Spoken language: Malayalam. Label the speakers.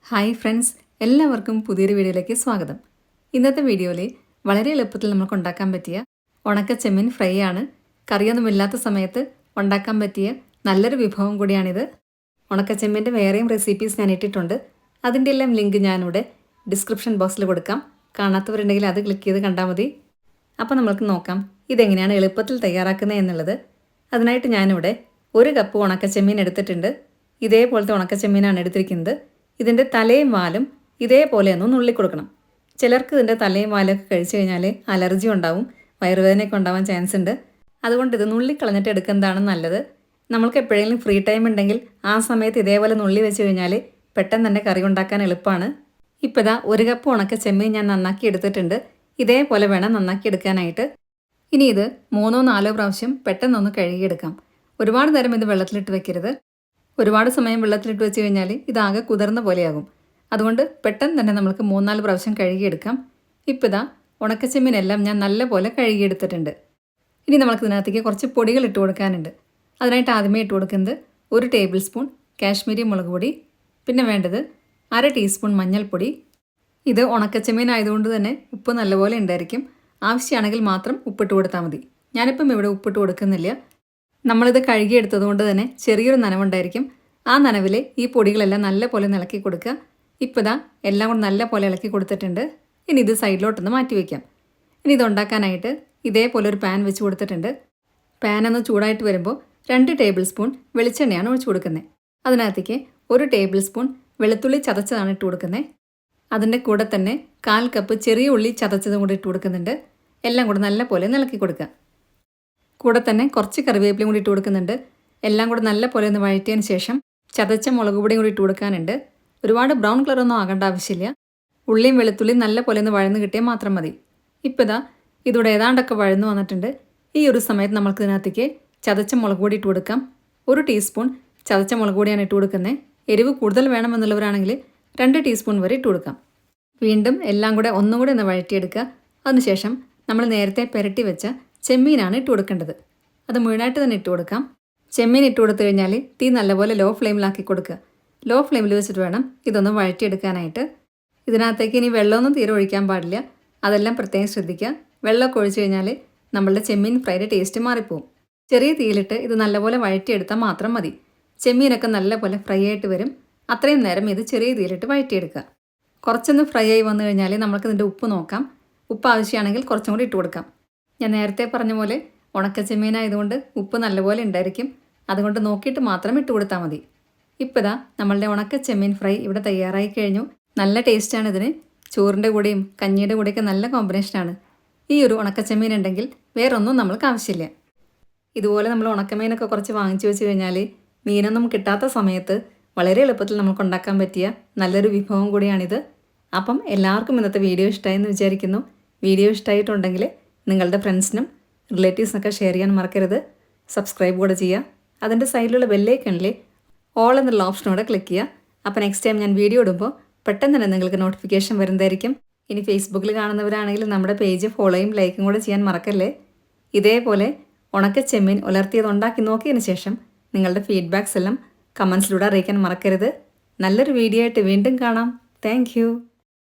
Speaker 1: ഹായ് ഫ്രണ്ട്സ്, എല്ലാവർക്കും പുതിയൊരു വീഡിയോയിലേക്ക് സ്വാഗതം. ഇന്നത്തെ വീഡിയോയിൽ വളരെ എളുപ്പത്തിൽ നമുക്ക് ഉണ്ടാക്കാൻ പറ്റിയ ഉണക്കച്ചെമ്മീൻ ഫ്രൈ ആണ്. കറിയൊന്നുമില്ലാത്ത സമയത്ത് ഉണ്ടാക്കാൻ പറ്റിയ നല്ലൊരു വിഭവം കൂടിയാണിത്. ഉണക്കച്ചെമ്മീൻ്റെ വേറെയും റെസിപ്പീസ് ഞാൻ ഇട്ടിട്ടുണ്ട്. അതിൻ്റെ എല്ലാം ലിങ്ക് ഞാനിവിടെ ഡിസ്ക്രിപ്ഷൻ ബോക്സിൽ കൊടുക്കാം. കാണാത്തവരുണ്ടെങ്കിൽ അത് ക്ലിക്ക് ചെയ്ത് കണ്ടാൽ മതി. അപ്പോൾ നമുക്ക് നോക്കാം ഇതെങ്ങനെയാണ് എളുപ്പത്തിൽ തയ്യാറാക്കുന്നത് എന്നുള്ളത്. അതിനായിട്ട് ഞാനിവിടെ 1 കപ്പ് ഉണക്കച്ചെമ്മീൻ എടുത്തിട്ടുണ്ട്. ഇതേപോലത്തെ ഉണക്കച്ചെമ്മീനാണ് എടുത്തിരിക്കുന്നത്. ഇതിൻ്റെ തലയും വാലും ഇതേപോലെ ഒന്ന് നുള്ളിക്കൊടുക്കണം. ചിലർക്ക് ഇതിൻ്റെ തലയും വാലൊക്കെ കഴിച്ചു കഴിഞ്ഞാൽ അലർജി ഉണ്ടാവും, വയറുവേദനയൊക്കെ ഉണ്ടാവാൻ ചാൻസ് ഉണ്ട്. അതുകൊണ്ട് ഇത് നുള്ളിക്കളഞ്ഞിട്ട് എടുക്കുന്നതാണ് നല്ലത്. നമ്മൾക്ക് എപ്പോഴെങ്കിലും ഫ്രീ ടൈം ഉണ്ടെങ്കിൽ ആ സമയത്ത് ഇതേപോലെ നുള്ളി വെച്ച് കഴിഞ്ഞാൽ പെട്ടെന്ന് തന്നെ കറി ഉണ്ടാക്കാൻ എളുപ്പമാണ്. ഇപ്പോൾ ഇതാ 1 കപ്പ് ഉണക്കച്ചെമ്മീൻ ഞാൻ നന്നാക്കി എടുത്തിട്ടുണ്ട്. ഇതേപോലെ വേണം നന്നാക്കി എടുക്കാനായിട്ട്. ഇനി ഇത് 3-4 പ്രാവശ്യം പെട്ടെന്നൊന്ന് കഴുകിയെടുക്കാം. ഒരുപാട് നേരം ഇത് വെള്ളത്തിലിട്ട് വെക്കരുത്. ഒരുപാട് സമയം വെള്ളത്തിലിട്ട് വെച്ച് കഴിഞ്ഞാൽ ഇതാകെ കുതിർന്ന പോലെയാകും. അതുകൊണ്ട് പെട്ടെന്ന് തന്നെ നമുക്ക് 3-4 പ്രാവശ്യം കഴുകിയെടുക്കാം. ഇപ്പോൾ ഇതാ ഉണക്കച്ചെമ്മീനെല്ലാം ഞാൻ നല്ലപോലെ കഴുകിയെടുത്തിട്ടുണ്ട്. ഇനി നമുക്ക് ഇതിനകത്തേക്ക് കുറച്ച് പൊടികൾ ഇട്ട് കൊടുക്കാനുണ്ട്. അതിനായിട്ട് ആദ്യമേ ഇട്ട് കൊടുക്കുന്നത് 1 ടേബിൾ സ്പൂൺ കാശ്മീരി മുളക് പൊടി, പിന്നെ വേണ്ടത് 1/2 ടീസ്പൂൺ മഞ്ഞൾപ്പൊടി. ഇത് ഉണക്കച്ചെമ്മീൻ ആയതുകൊണ്ട് തന്നെ ഉപ്പ് നല്ലപോലെ ഉണ്ടായിരിക്കും. ആവശ്യമാണെങ്കിൽ മാത്രം ഉപ്പിട്ട് കൊടുത്താൽ മതി. ഞാനിപ്പം ഇവിടെ ഉപ്പിട്ട് കൊടുക്കുന്നില്ല. നമ്മളിത് കഴുകിയെടുത്തത് കൊണ്ട് തന്നെ ചെറിയൊരു നനവുണ്ടായിരിക്കും. ആ നനവിൽ ഈ പൊടികളെല്ലാം നല്ലപോലെ ഇളക്കി കൊടുക്കുക. ഇപ്പോൾ ഇതാ എല്ലാം കൂടെ നല്ലപോലെ ഇളക്കി കൊടുത്തിട്ടുണ്ട്. ഇനി ഇത് സൈഡിലോട്ടൊന്ന് മാറ്റി വയ്ക്കാം. ഇനി ഇത് ഉണ്ടാക്കാനായിട്ട് ഇതേപോലെ ഒരു പാൻ വെച്ച് കൊടുത്തിട്ടുണ്ട്. പാൻ ഒന്ന് ചൂടായിട്ട് വരുമ്പോൾ 2 ടേബിൾ സ്പൂൺ വെളിച്ചെണ്ണയാണ് ഒഴിച്ചു കൊടുക്കുന്നത്. അതിനകത്തേക്ക് 1 ടേബിൾ സ്പൂൺ വെളുത്തുള്ളി ചതച്ചതാണ് ഇട്ട് കൊടുക്കുന്നത്. അതിൻ്റെ കൂടെ തന്നെ 1/4 കപ്പ് ചെറിയ ഉള്ളി ചതച്ചതും കൂടി ഇട്ട് കൊടുക്കുന്നുണ്ട്. എല്ലാം കൂടെ നല്ലപോലെ ഇളക്കി കൊടുക്കുക. കൂടെ തന്നെ കുറച്ച് കറിവേപ്പിലയും കൂടി ഇട്ട് കൊടുക്കുന്നുണ്ട്. എല്ലാം കൂടെ നല്ലപോലെ ഒന്ന് വഴറ്റിയതിന് ശേഷം ചതച്ച മുളക് പൊടിയും കൂടി ഇട്ട് കൊടുക്കാനുണ്ട്. ഒരുപാട് ബ്രൗൺ കളറൊന്നും ആകേണ്ട ആവശ്യമില്ല. ഉള്ളിയും വെളുത്തുള്ളിയും നല്ലപോലെ ഒന്ന് വഴന്ന് കിട്ടിയാൽ മാത്രം മതി. ഇപ്പോൾ ഇതാ ഇതിവിടെ ഏതാണ്ടൊക്കെ വഴന്നു വന്നിട്ടുണ്ട്. ഈ ഒരു സമയത്ത് നമുക്ക് ഇതിനകത്തേക്ക് ചതച്ച മുളക് പൊടി ഇട്ട് കൊടുക്കാം. 1 ടീസ്പൂൺ ചതച്ച മുളക് പൊടിയാണ് ഇട്ട് കൊടുക്കുന്നത്. എരിവ് കൂടുതൽ വേണമെന്നുള്ളവരാണെങ്കിൽ 2 ടീസ്പൂൺ വരെ ഇട്ട് കൊടുക്കാം. വീണ്ടും എല്ലാം കൂടെ ഒന്നുകൂടെ ഒന്ന് വഴറ്റിയെടുക്കുക. അതിനുശേഷം നമ്മൾ നേരത്തെ പുരട്ടി വെച്ച ചെമ്മീനാണ് ഇട്ട് കൊടുക്കേണ്ടത്. അത് മുഴുവനായിട്ട് തന്നെ ഇട്ട് കൊടുക്കാം. ചെമ്മീൻ ഇട്ട് കൊടുത്തു കഴിഞ്ഞാൽ തീ നല്ലപോലെ ലോ ഫ്ലെയിമിലാക്കി കൊടുക്കുക. ലോ ഫ്ലെയിമിൽ വെച്ചിട്ട് വേണം ഇതൊന്ന് വഴറ്റിയെടുക്കാനായിട്ട്. ഇതിനകത്തേക്ക് ഇനി വെള്ളമൊന്നും തീരെ ഒഴിക്കാൻ പാടില്ല. അതെല്ലാം പ്രത്യേകം ശ്രദ്ധിക്കുക. വെള്ളമൊക്കെ ഒഴിച്ചു കഴിഞ്ഞാൽ നമ്മളുടെ ചെമ്മീൻ ഫ്രൈയുടെ ടേസ്റ്റ് മാറിപ്പോവും. ചെറിയ തീയിലിട്ട് ഇത് നല്ലപോലെ വഴറ്റിയെടുത്താൽ മാത്രം മതി. ചെമ്മീനൊക്കെ നല്ലപോലെ ഫ്രൈ ആയിട്ട് വരും. അത്രയും നേരം ഇത് ചെറിയ തീയിലിട്ട് വഴറ്റിയെടുക്കുക. കുറച്ചൊന്ന് ഫ്രൈ ആയി വന്നു കഴിഞ്ഞാൽ നമുക്ക് ഇതിൻ്റെ ഉപ്പ് നോക്കാം. ഉപ്പ് ആവശ്യമാണെങ്കിൽ കുറച്ചും കൂടി ഇട്ട് കൊടുക്കാം. ഞാൻ നേരത്തെ പറഞ്ഞ പോലെ ഉണക്കച്ചെമ്മീനായതുകൊണ്ട് ഉപ്പ് നല്ലപോലെ ഉണ്ടായിരിക്കും. അതുകൊണ്ട് നോക്കിയിട്ട് മാത്രം ഇട്ട് കൊടുത്താൽ മതി. ഇപ്പോൾ ഇതാ നമ്മളുടെ ഉണക്കച്ചെമ്മീൻ ഫ്രൈ ഇവിടെ തയ്യാറായി കഴിഞ്ഞു. നല്ല ടേസ്റ്റാണ് ഇതിന്. ചോറിൻ്റെ കൂടെയും കഞ്ഞിയുടെ കൂടെയൊക്കെ നല്ല കോമ്പിനേഷനാണ്. ഈ ഒരു ഉണക്കച്ചെമ്മീൻ ഉണ്ടെങ്കിൽ വേറൊന്നും നമ്മൾക്ക് ആവശ്യമില്ല. ഇതുപോലെ നമ്മൾ ഉണക്കമീനൊക്കെ കുറച്ച് വാങ്ങിച്ചു വെച്ച് കഴിഞ്ഞാൽ മീനൊന്നും കിട്ടാത്ത സമയത്ത് വളരെ എളുപ്പത്തിൽ നമുക്ക് ഉണ്ടാക്കാൻ പറ്റിയ നല്ലൊരു വിഭവം കൂടിയാണിത്. അപ്പം എല്ലാവർക്കും ഇന്നത്തെ വീഡിയോ ഇഷ്ടമായെന്ന് വിചാരിക്കുന്നു. വീഡിയോ ഇഷ്ടമായിട്ടുണ്ടെങ്കിൽ നിങ്ങളുടെ ഫ്രണ്ട്സിനും റിലേറ്റീവ്സിനൊക്കെ ഷെയർ ചെയ്യാൻ മറക്കരുത്. സബ്സ്ക്രൈബ് കൂടെ ചെയ്യുക. അതിൻ്റെ സൈഡിലുള്ള ബെല്ലൈക്കണിൽ ഓൾ എന്നുള്ള ഓപ്ഷനോടെ ക്ലിക്ക് ചെയ്യുക. അപ്പോൾ നെക്സ്റ്റ് ടൈം ഞാൻ വീഡിയോ ഇടുമ്പോൾ പെട്ടെന്ന് തന്നെ നിങ്ങൾക്ക് നോട്ടിഫിക്കേഷൻ വരുന്നതായിരിക്കും. ഇനി ഫേസ്ബുക്കിൽ കാണുന്നവരാണെങ്കിൽ നമ്മുടെ പേജ് ഫോളോയും ലൈക്കും കൂടെ ചെയ്യാൻ മറക്കല്ലേ. ഇതേപോലെ ഉണക്കച്ചെമ്മീൻ ഉലർത്തിയത് ഉണ്ടാക്കി നോക്കിയതിന് ശേഷം നിങ്ങളുടെ ഫീഡ്ബാക്സ് എല്ലാം കമൻസിലൂടെ അറിയിക്കാൻ മറക്കരുത്. നല്ലൊരു വീഡിയോ ആയിട്ട് വീണ്ടും കാണാം. താങ്ക്